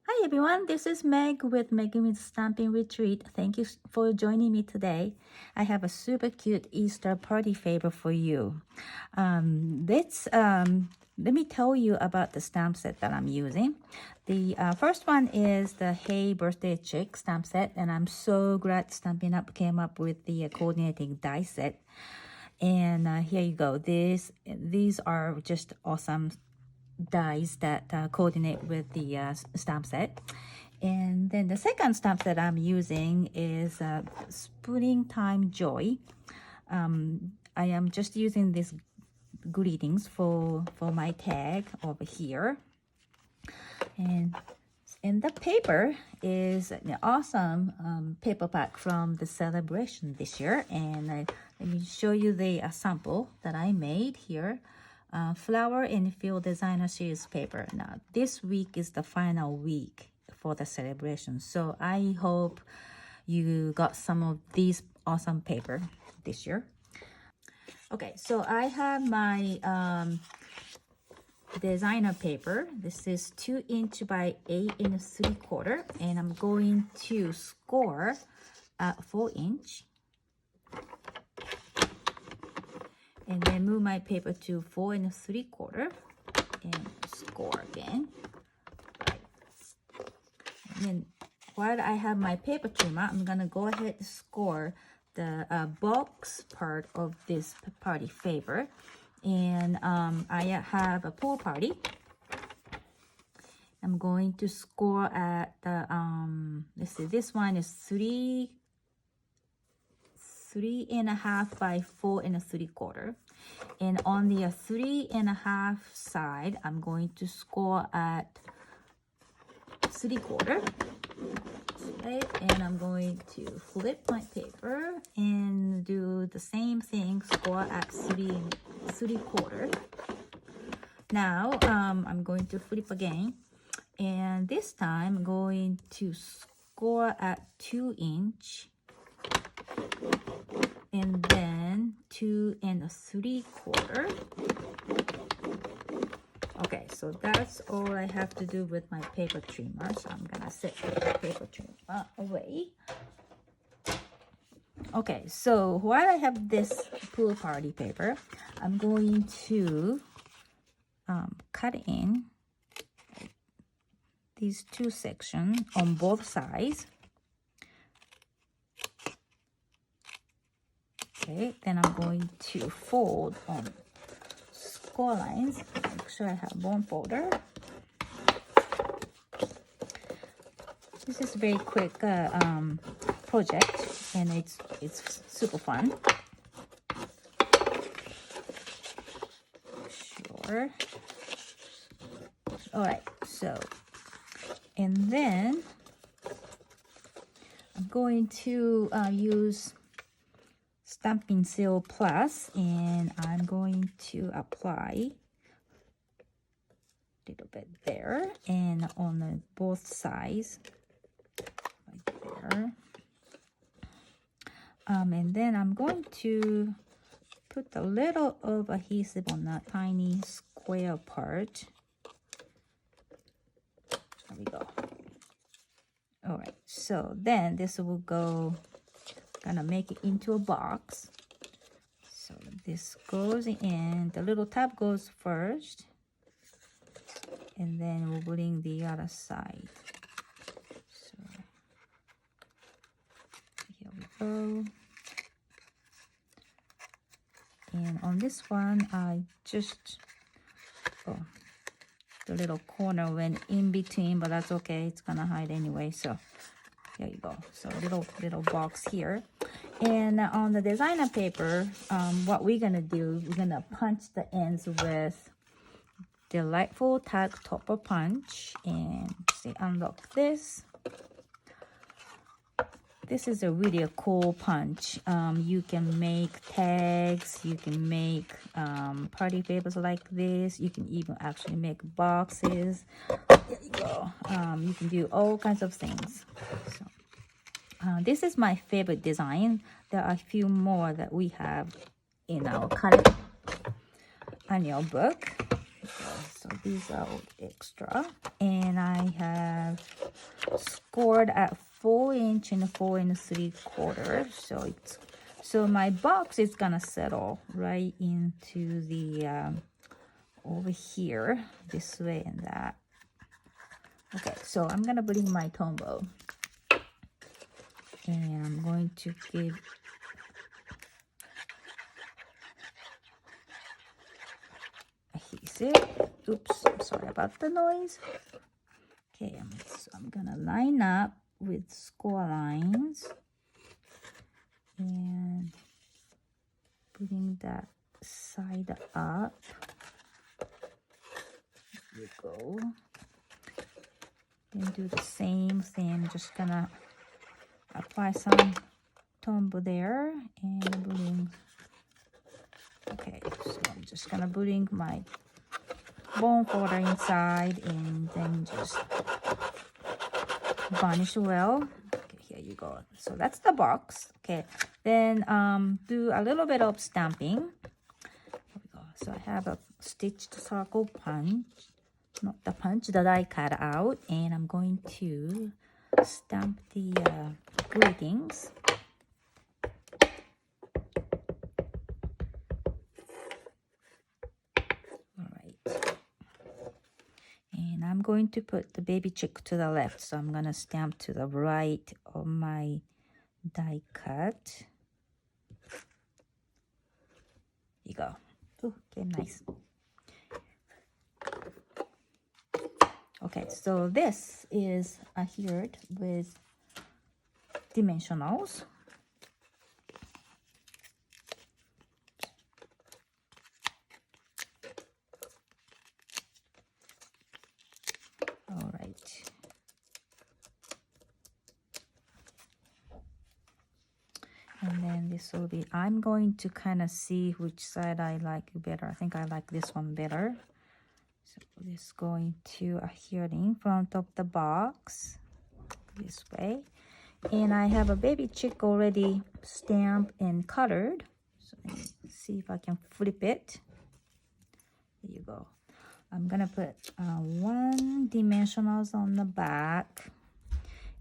Hi everyone, this is Meg with Megami's Stamping Retreat. Thank you for joining me today. I have a super cute Easter party favor for you. Let me tell you about the stamp set that I'm using. The first one is the Hey Birthday Chick stamp set, and I'm so glad Stampin' Up came up with the coordinating die set. And here you go. These are just awesome dies that coordinate with the stamp set. And then the second stamp that I'm using is Springtime Joy. I am just using these greetings for my tag over here. And the paper is an awesome paper pack from the celebration this year. And let me show you the sample that I made here. Flower and Field Designer Series paper. Now, this week is the final week for the celebration. So I hope you got some of these awesome paper this year. Okay, so I have my designer paper. This is 2" by 8 3/4, and I'm going to score at 4". And then move my paper to 4 3/4 and score again. Right. And then while I have my paper trimmer, I'm gonna go ahead and score the box part of this party favor. And I have a pool party. I'm going to score at the let's see, this one is 3.5 by 4 3/4, and on the 3.5 side, I'm going to score at 3/4. Okay, and I'm going to flip my paper and do the same thing, score at 3/4. Now I'm going to flip again, and this time I'm going to score at 2". And then 2 3/4. Okay, so that's all I have to do with my paper trimmer. So I'm gonna set the paper trimmer away. Okay, so while I have this pool party paper, I'm going to cut in these two sections on both sides. Okay, then I'm going to fold on score lines. Make sure I have one folder. This is a very quick project, and it's super fun. Sure. All right, so, and then I'm going to use Stampin' Seal Plus, and I'm going to apply a little bit there and on both sides, right there. And then I'm going to put a little of adhesive on that tiny square part. There we go. All right, so then this will go, gonna make it into a box. So this goes in, the little tab goes first, and then we'll bring the other side. So here we go. And on this one, I just, the little corner went in between, but that's okay, it's gonna hide anyway. So there you go. So little box here. And on the designer paper, what we're gonna do, we're gonna punch the ends with Delightful Tag Topper Punch. And see, unlock this. This is a really cool punch. You can make tags, you can make party favors like this. You can even actually make boxes. There you go. You can do all kinds of things. So, this is my favorite design. There are a few more that we have in our current annual book. So So these are all extra. And I have scored at 4" and 4 3/4. So my box is gonna settle right into the over here, this way and that. Okay, so I'm gonna bring my Tombow, and I'm going to give adhesive. Oops, I'm sorry about the noise. Okay, so I'm gonna line up with score lines and bring that side up. There you go. Then do the same thing. Just gonna apply some Tombow there and bring. Okay, so I'm just gonna bring my bone folder inside and then just varnish well. Okay, here you go. So that's the box. Okay, then do a little bit of stamping. Here we go. So I have a stitched circle punch, not the punch that I cut out, and I'm going to stamp the greetings. I'm going to put the baby chick to the left, so I'm gonna stamp to the right of my die cut. Here you go. Ooh, okay, nice. Okay, so this is adhered with dimensionals. All right. And then this will be, I'm going to kind of see which side I like better. I think I like this one better. So this is going to adhere in front of the box this way. And I have a baby chick already stamped and colored. So let me see if I can flip it. There you go. I'm gonna put 1 dimensionals on the back.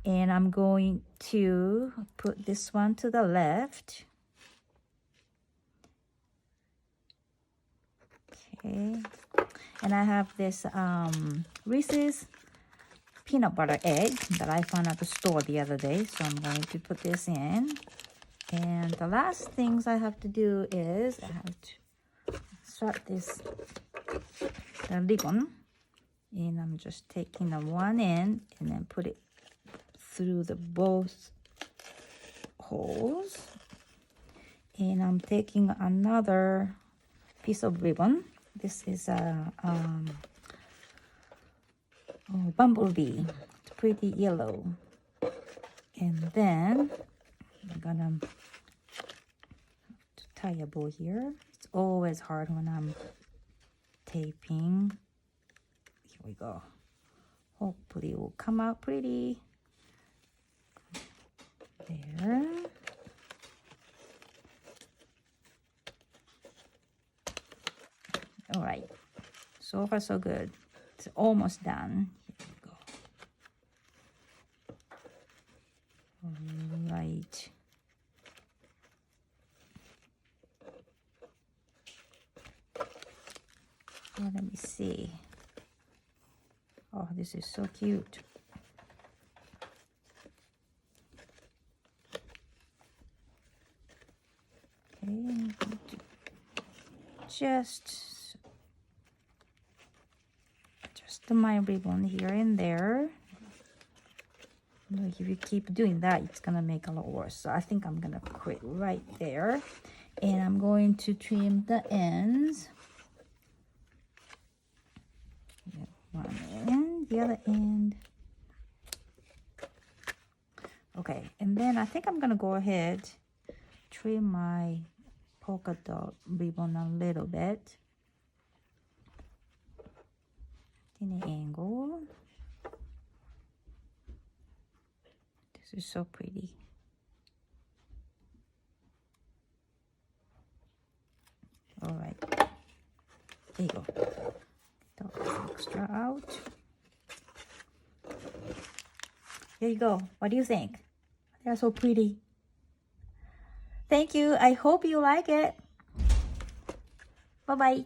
And I'm going to put this one to the left. Okay. And I have this Reese's peanut butter egg that I found at the store the other day. So I'm going to put this in. And the last things I have to do is I have to start the ribbon. And I'm just taking the one end and then put it through the both holes, and I'm taking another piece of ribbon. This is a bumblebee. It's pretty yellow, and then I'm gonna tie a bow here. It's always hard when I'm taping. Here we go. Hopefully it will come out pretty. There. All right, so far so good. It's almost done. Here we go. All right. Well, let me see. Oh, this is so cute. Just my ribbon here and there. If you keep doing that, it's gonna make a lot worse. So I think I'm gonna quit right there, and I'm going to trim the ends. One end, the other end. Okay, and then I think I'm gonna go ahead, trim my polka dot ribbon a little bit in an angle. This is so pretty. All right, there you go. extra out. There you go. What do you think? They're so pretty. Thank you. I hope you like it. Bye-bye.